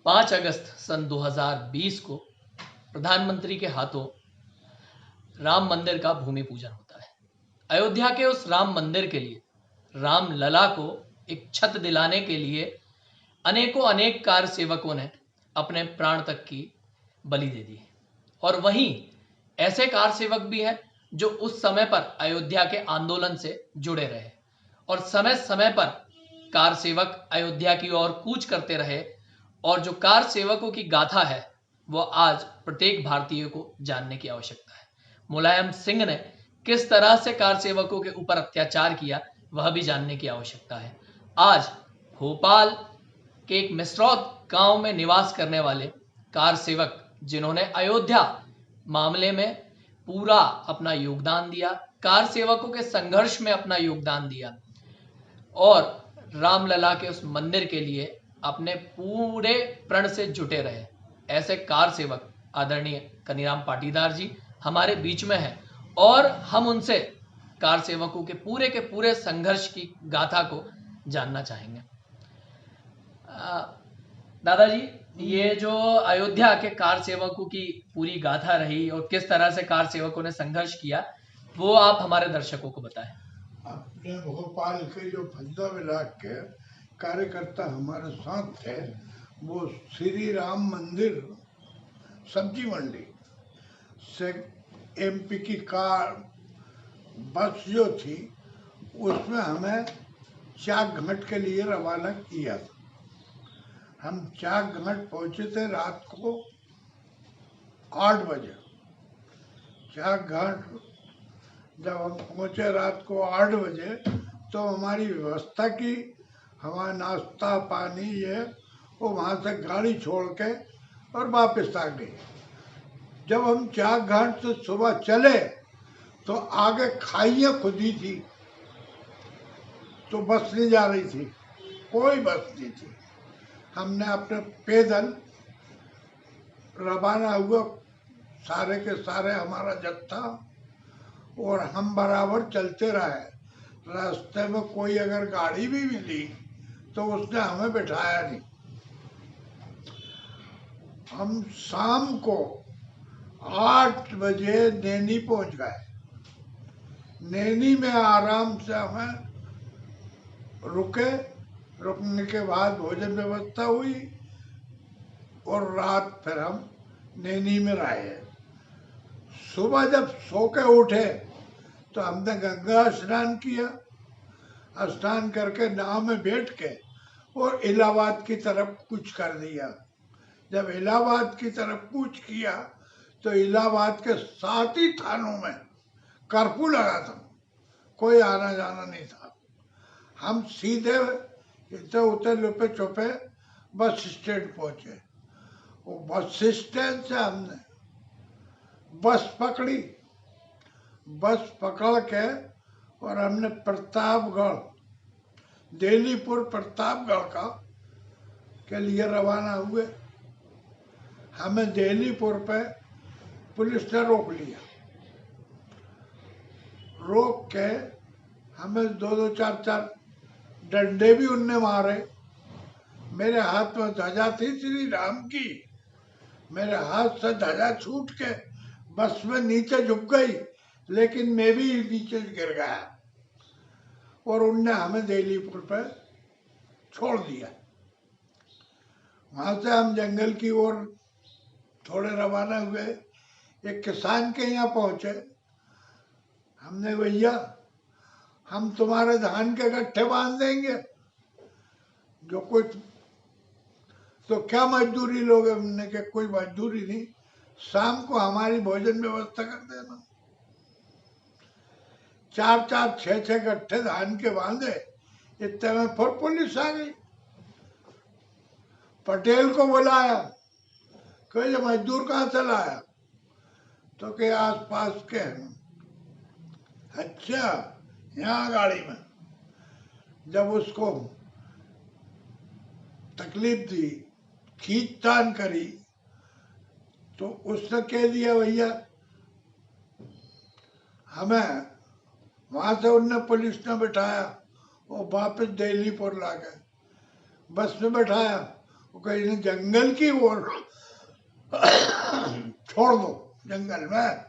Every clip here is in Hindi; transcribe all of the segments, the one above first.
5 अगस्त सन 2020 को प्रधानमंत्री के हाथों राम मंदिर का भूमि पूजन होता है। अयोध्या के उस राम मंदिर के लिए, राम लला को एक छत दिलाने के लिए अनेक कार सेवकों ने अपने प्राण तक की बलि दे दी। और वहीं ऐसे कार सेवक भी हैं जो उस समय पर अयोध्या के आंदोलन से जुड़े रहे और समय समय पर कार सेवक अयोध्या की ओर कूच करते रहे। और जो कार सेवकों की गाथा है वो आज प्रत्येक भारतीय को जानने की आवश्यकता है। मुलायम सिंह ने किस तरह से कार सेवकों के ऊपर अत्याचार किया वह भी जानने की आवश्यकता है। आज भोपाल के एक मिसरौद गांव में निवास करने वाले कार सेवक, जिन्होंने अयोध्या मामले में पूरा अपना योगदान दिया, कार सेवकों के संघर्ष में अपना योगदान दिया और रामलला के उस मंदिर के लिए अपने पूरे प्रण से जुटे रहे, ऐसे कार सेवक आदरणीय कनीराम पाटीदार जी हमारे बीच में हैं और हम उनसे कार सेवकों के पूरे संघर्ष की गाथा को जानना चाहेंगे। दादाजी, ये जो अयोध्या के कार सेवकों की पूरी गाथा रही और किस तरह से कार सेवकों ने संघर्ष किया, वो आप हमारे दर्शकों को बताएं। अपने भोपाल के जो फद्दा ब्लॉक के कार्यकर्ता हमारे साथ थे, वो श्री राम मंदिर सब्जी मंडी से एमपी की कार बस जो थी उसमें हमें चाकघाट के लिए रवाना किया था। हम चाकघाट पहुंचे थे रात को 8 बजे। चाकघाट जब हम पहुंचे रात को 8 बजे तो हमारी व्यवस्था की, हमारा नाश्ता पानी ये वो वहाँ से गाड़ी छोड़ के और वापस आ गए। जब हम चाकघाट से सुबह चले तो आगे खाइयाँ खुदी थी, तो बस नहीं जा रही थी, कोई बस नहीं थी। हमने अपने पैदल रवाना हुआ, सारे के सारे हमारा जत्था, और हम बराबर चलते रहे। रास्ते में कोई अगर गाड़ी भी मिली तो उसने हमें बिठाया नहीं। हम शाम को 8 बजे नैनी पहुंच गए। नैनी में आराम से हमें रुकने के बाद भोजन व्यवस्था हुई और रात फिर हम नैनी में रहे। सुबह जब सो के उठे तो हमने गंगा स्नान किया। स्नान करके नाव में बैठ के और इलाहाबाद की तरफ कूच कर दिया। जब इलाहाबाद की तरफ कूच किया तो इलाहाबाद के 7 ही थानों में कर्फ्यू लगा था, कोई आना जाना नहीं था। हम सीधे इतने उतरे लुपे चुपे बस स्टैंड पहुंचे। वो बस स्टैंड से हमने बस पकड़ी। बस पकड़ के और हमने प्रतापगढ़, दिल्लीपुर प्रतापगढ़ का के लिए रवाना हुए। हमें दिल्लीपुर पे पुलिस ने रोक लिया। रोक के हमें 2-2, 4-4 डंडे भी उनने मारे। मेरे हाथ में ध्वजा थी श्री राम की, मेरे हाथ से ध्वजा छूट के बस में नीचे झुक गई, लेकिन मैं भी नीचे गिर गया और उनने हमें दिल्लीपुर पर छोड़ दिया। वहां से हम जंगल की ओर थोड़े रवाना हुए। एक किसान के यहाँ पहुंचे। हमने, भैया हम तुम्हारे धान के गट्ठे बांध देंगे, जो कुछ तो क्या मजदूरी लोगे? हमने कहा कोई मजदूरी नहीं, शाम को हमारी भोजन व्यवस्था कर देना। 4-4, 6-6 गट्ठे धान के बांधे। इतने में फिर पुलिस आ गई। पटेल को बुलाया, कहे मजदूर कहाँ से लाया? तो के आस पास के हैं। अच्छा, यहाँ गाड़ी में। जब उसको तकलीफ दी, खींचतान करी, तो उसने कह दिया भैया हमें, वहां से उनने पुलिस ने बिठाया और वापस दिल्लीपुर ला गए। बस में बैठाया वो कहीं जंगल की ओर छोड़ दो जंगल में।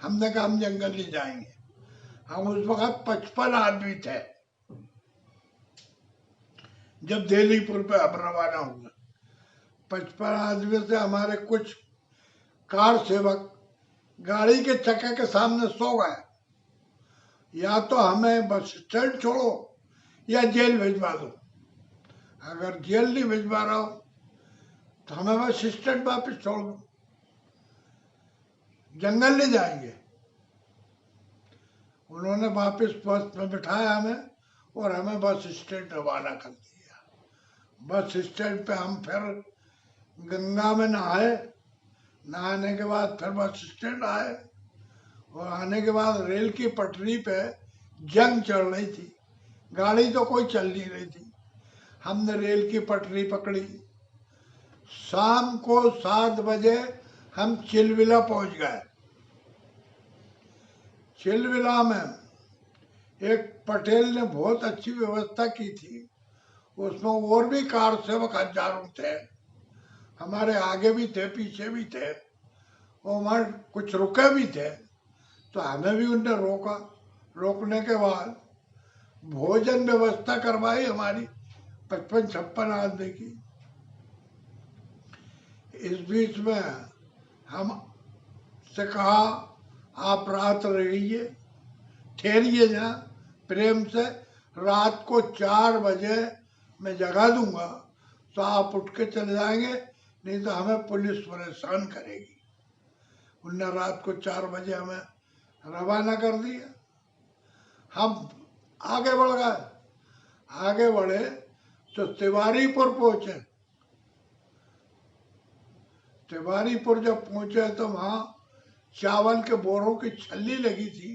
हमने कहा हम जंगल नहीं जाएंगे। हम उस वक्त 55 आदमी थे जब दिल्लीपुर पे अब रवाना हुए। 55 आदमी से हमारे कुछ कार सेवक गाड़ी के चक्के के सामने सो गए, या तो हमें बस स्टैंड छोड़ो या जेल भिजवा दो। अगर जेल नहीं भिजवा रहा हो तो हमें बस स्टैंड वापस छोड़ दो, जंगल नहीं जाएंगे। उन्होंने वापस बस में बिठाया हमें और हमें बस स्टैंड रवाना कर दिया। बस स्टैंड पे हम फिर गंगा में नहाए, नहाने के बाद फिर बस स्टैंड आए और आने के बाद रेल की पटरी पे जंग चल रही थी, गाड़ी तो कोई चल नहीं रही थी। हमने रेल की पटरी पकड़ी। शाम को 7 बजे हम चिलविला पहुंच गए। चिलविला में एक पटेल ने बहुत अच्छी व्यवस्था की थी, उसमें और भी कार सेवक हजारों थे, हमारे आगे भी थे पीछे भी थे, और हमारे कुछ रुके भी थे। तो हमें भी उनने रोका। रोकने के बाद भोजन व्यवस्था करवाई हमारी 55-56 आदमी की। इस बीच में हम से कहा आप रात रहिए, ठहरिए जहाँ प्रेम से, रात को 4 बजे मैं जगा दूंगा तो आप उठ के चले जाएंगे, नहीं तो हमें पुलिस परेशान करेगी। उनने रात को 4 बजे हमें रवाना कर दिया। हम आगे बढ़ गए। आगे बढ़े तो तिवारीपुर पहुंचे। तिवारीपुर जब पहुंचे तो वहां चावल के बोरों की छल्ली लगी थी,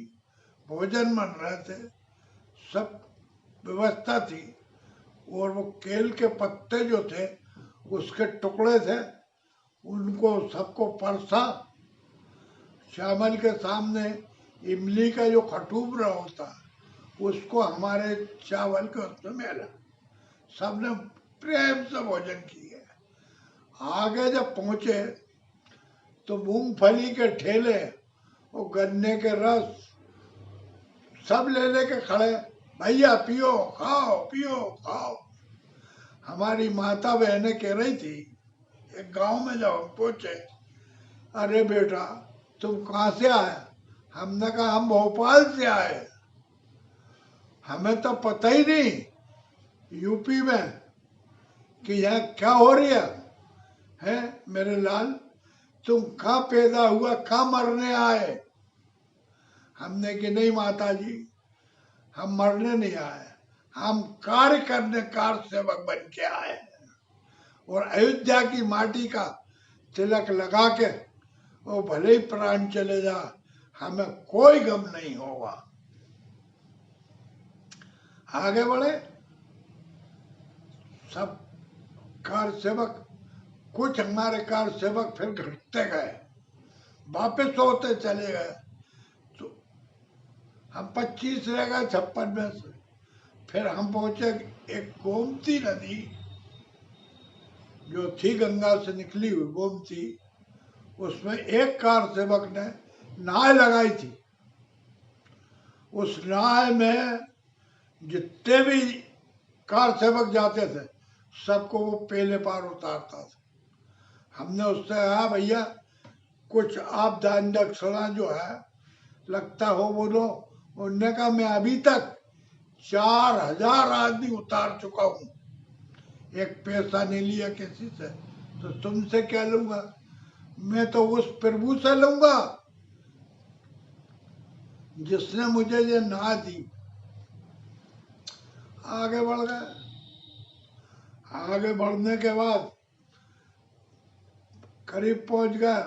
भोजन बन रहे थे, सब व्यवस्था थी। और वो केल के पत्ते जो थे उसके टुकड़े थे, उनको सबको परसा। चावल के सामने इमली का जो खटूबरा होता है उसको हमारे चावल के उसमें मिला। सबने प्रेम से भोजन किया। आगे जब पहुंचे तो मूंगफली के ठेले और गन्ने के रस सब ले लेके खड़े, भैया पियो खाओ पियो खाओ। हमारी माता बहनें कह रही थी, एक गांव में जब हम पहुंचे, अरे बेटा तुम कहाँ से आए? हमने कहा हम भोपाल से आए। हमें तो पता ही नहीं यूपी में कि यहाँ क्या हो रही है मेरे लाल, तुम कहाँ पैदा हुआ, कहाँ मरने आए? हमने कि नहीं माता जी, हम मरने नहीं आए, हम कार्य करने कार सेवक बन के आए हैं। और अयोध्या की माटी का तिलक लगा के वो भले ही प्राण चले जा, हमें कोई गम नहीं होगा। आगे बढ़े सब कार सेवक, कुछ हमारे कार सेवक फिर घटते गए, वापस होते चले गए। तो हम 25 रह गए 56 में से। फिर हम पहुंचे एक गोमती नदी जो थी गंगा से निकली हुई गोमती, उसमें एक कार सेवक ने नाव लगाई थी। उस नाव में जितने भी कार सेवक जाते थे सबको वो पहले पार उतारता था। हमने उससे कहा भैया कुछ आप दान दक्षिणा जो है लगता हो बोलो। उन्होंने कहा मैं अभी तक 4000 आदमी उतार चुका हूँ, एक पैसा नहीं लिया किसी से, तो तुमसे क्या लूंगा? मैं तो उस प्रभु से लूंगा जिसने मुझे ये ना दी। आगे बढ़ गए। आगे बढ़ने के बाद करीब पहुंच गया।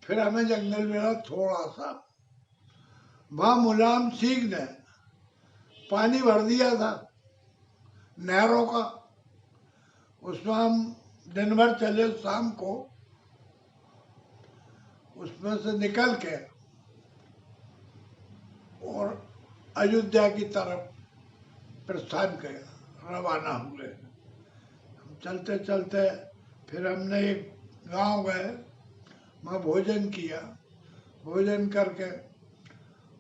फिर हमें जंगल मिला थोड़ा सा, वहां मुलायम सिंह ने पानी भर दिया था नहरों का। उसमें हम दिन भर चले, शाम को उसमें से निकल के और अयोध्या की तरफ प्रस्थान किया, रवाना हुए। चलते चलते फिर हमने एक गांव गए, वहाँ भोजन किया। भोजन करके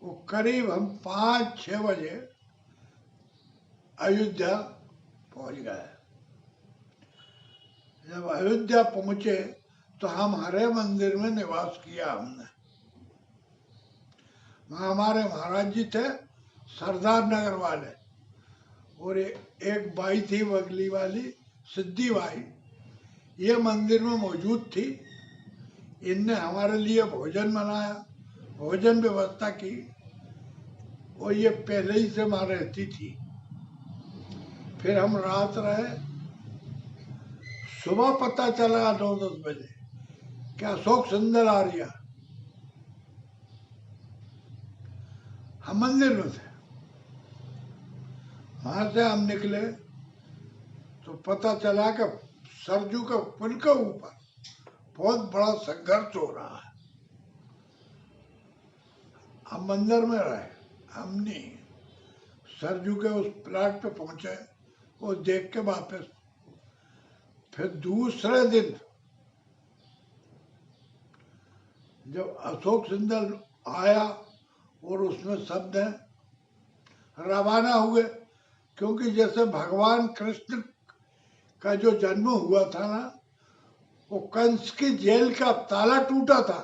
वो करीब हम 5-6 बजे अयोध्या पहुंच गए। जब अयोध्या पहुंचे तो हम हरे मंदिर में निवास किया हमने। वहाँ हमारे महाराज जी थे, सरदार नगर वाले, और एक बाई थी बगली वाली, सिद्धि बाई, ये मंदिर में मौजूद थी। इनने हमारे लिए भोजन बनाया, भोजन व्यवस्था की, और ये पहले ही से वहाँ रहती थी। फिर हम रात रहे। सुबह पता चला 9-10 बजे कि अशोक सुंदर आ रही है। हम मंदिर में थे। वहां से हम निकले तो पता चला कि सरजू के पुल के ऊपर बहुत बड़ा संघर्ष हो रहा है। हम मंदिर में रहे, हम नहीं। सरजू के उस प्लाट पे पहुंचे, वो देख के वापस। फिर दूसरे दिन जब अशोक सुंदर आया और उसमें सब ने रवाना हुए, क्योंकि जैसे भगवान कृष्ण का जो जन्म हुआ था ना, वो कंस की जेल का ताला टूटा था,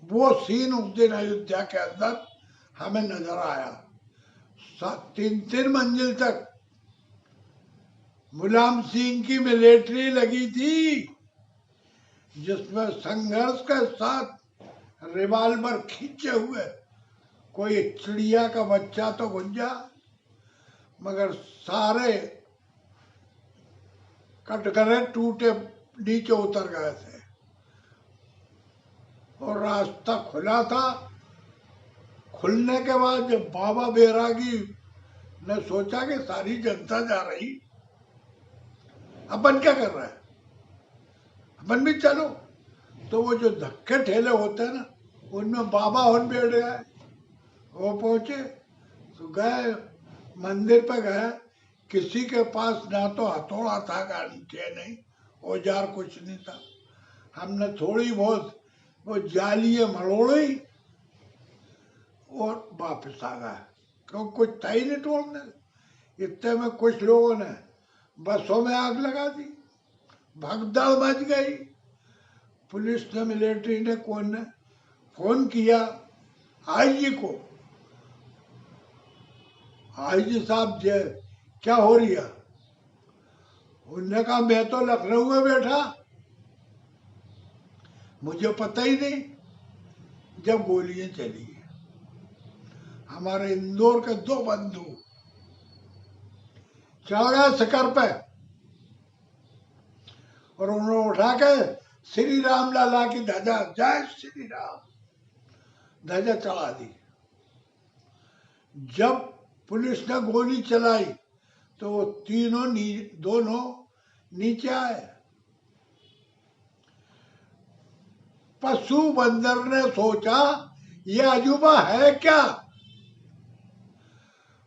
वो सीन उस दिन अयोध्या के अंदर हमें नजर आया। 3-3 मंजिल तक मुलायम सिंह की मिलिट्री लगी थी, जिसमें संघर्ष के साथ रिवाल्वर खींचे हुए कोई चिड़िया का बच्चा तो गुंजा, मगर सारे कटघरे टूटे नीचे उतर गए थे और रास्ता खुला था। खुलने के बाद जब बाबा बैरागी ने सोचा कि सारी जनता जा रही, अपन क्या कर रहे हैं, अपन भी चलो, तो वो जो धक्के ठेले होते हैं ना, उनमें बाबा उन बैठ गए। वो पहुंचे तो गए, मंदिर पे गए। किसी के पास ना तो हथौड़ा था, गांठे नहीं, औजार कुछ नहीं था। हमने थोड़ी बहुत वो जालियां मरोड़ी और वापस आ गए, क्योंकि कुछ था ही नहीं तोड़ने। इतने में कुछ लोगों ने बसों में आग लगा दी, भगदड़ मच गई। पुलिस ने, मिलिट्री ने, कौन ने फोन किया आईजी को। आईजी साहब जे क्या हो रही है? उनने कहा मैं तो लखनऊ में बैठा, मुझे पता ही नहीं जब गोलियां चली। हमारे इंदौर के 2 बंधु चढ़ गए शिखर पे और उन्होंने उठा के श्री राम लाला की ध्वजा, जय श्री राम, ध्वजा चढ़ा दी। जब पुलिस ने गोली चलाई तो वो दोनों नीचे आए। पशु बंदर ने सोचा ये अजूबा है क्या,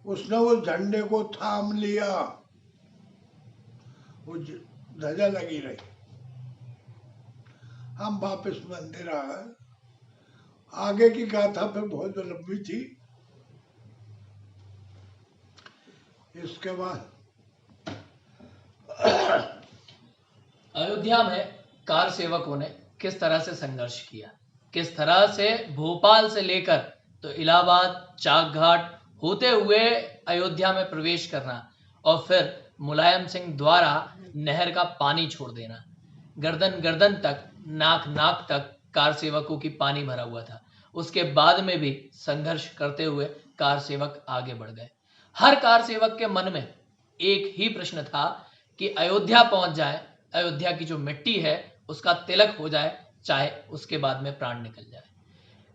उसने वो झंडे को थाम लिया, वो ध्वजा लगी रही। हम वापस मंदिर आ गए। आगे की गाथा फिर बहुत लंबी थी। इसके बाद अयोध्या में कार सेवकों ने किस तरह से संघर्ष किया, किस तरह से भोपाल से लेकर तो इलाहाबाद, चाक घाट होते हुए अयोध्या में प्रवेश करना और फिर मुलायम सिंह द्वारा नहर का पानी छोड़ देना। गर्दन गर्दन तक, नाक नाक तक कार सेवकों की पानी भरा हुआ था। उसके बाद में भी संघर्ष करते हुए कार सेवक आगे बढ़ गए। हर कार सेवक के मन में एक ही प्रश्न था कि अयोध्या पहुंच जाए, अयोध्या की जो मिट्टी है उसका तिलक हो जाए, चाहे उसके बाद में प्राण निकल जाए।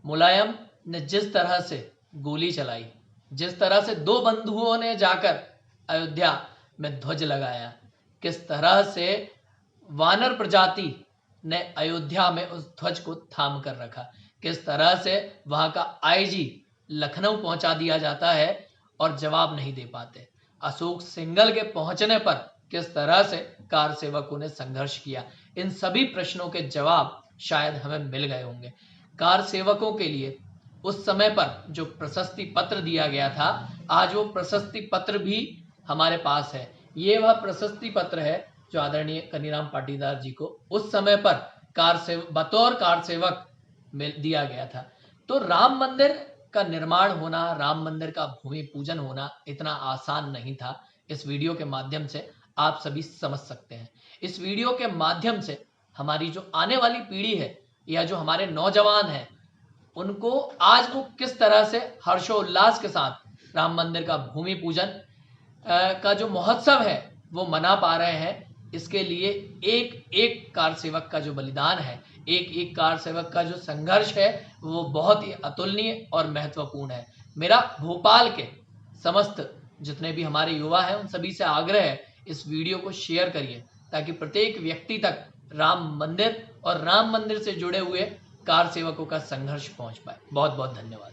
मुलायम ने जिस तरह से गोली चलाई, जिस तरह से 2 बंधुओं ने जाकर अयोध्या में ध्वज लगाया, किस तरह से वानर प्रजाति ने अयोध्या में उस ध्वज को थाम कर रखा, किस तरह से वहां का आईजी लखनऊ पहुंचा दिया जाता है और जवाब नहीं दे पाते। अशोक सिंघल के पहुंचने पर किस तरह से कार सेवकों ने संघर्ष किया, इन सभी प्रश्नों के जवाब शायद हमें मिल गए होंगे। कार सेवकों के लिए उस समय पर जो प्रशस्ति पत्र दिया गया था, आज वो प्रशस्ति पत्र भी हमारे पास है। ये वह प्रशस्ति पत्र है जो आदरणीय कनीराम पाटीदार जी को उस समय पर बतौर कार सेवक दिया गया था। तो राम मंदिर का निर्माण होना, राम मंदिर का भूमि पूजन होना इतना आसान नहीं था। इस वीडियो के माध्यम से आप सभी समझ सकते हैं। इस वीडियो के माध्यम से हमारी जो आने वाली पीढ़ी है या जो हमारे नौजवान हैं, उनको आज वो किस तरह से हर्षोल्लास के साथ राम मंदिर का भूमि पूजन का जो महोत्सव है वो मना पा रहे हैं। इसके लिए एक एक कार सेवक का जो बलिदान है, एक एक कार सेवक का जो संघर्ष है, वो बहुत ही अतुलनीय और महत्वपूर्ण है। मेरा भोपाल के समस्त जितने भी हमारे युवा हैं उन सभी से आग्रह है, इस वीडियो को शेयर करिए ताकि प्रत्येक व्यक्ति तक राम मंदिर और राम मंदिर से जुड़े हुए कार सेवकों का संघर्ष पहुंच पाए। बहुत बहुत धन्यवाद।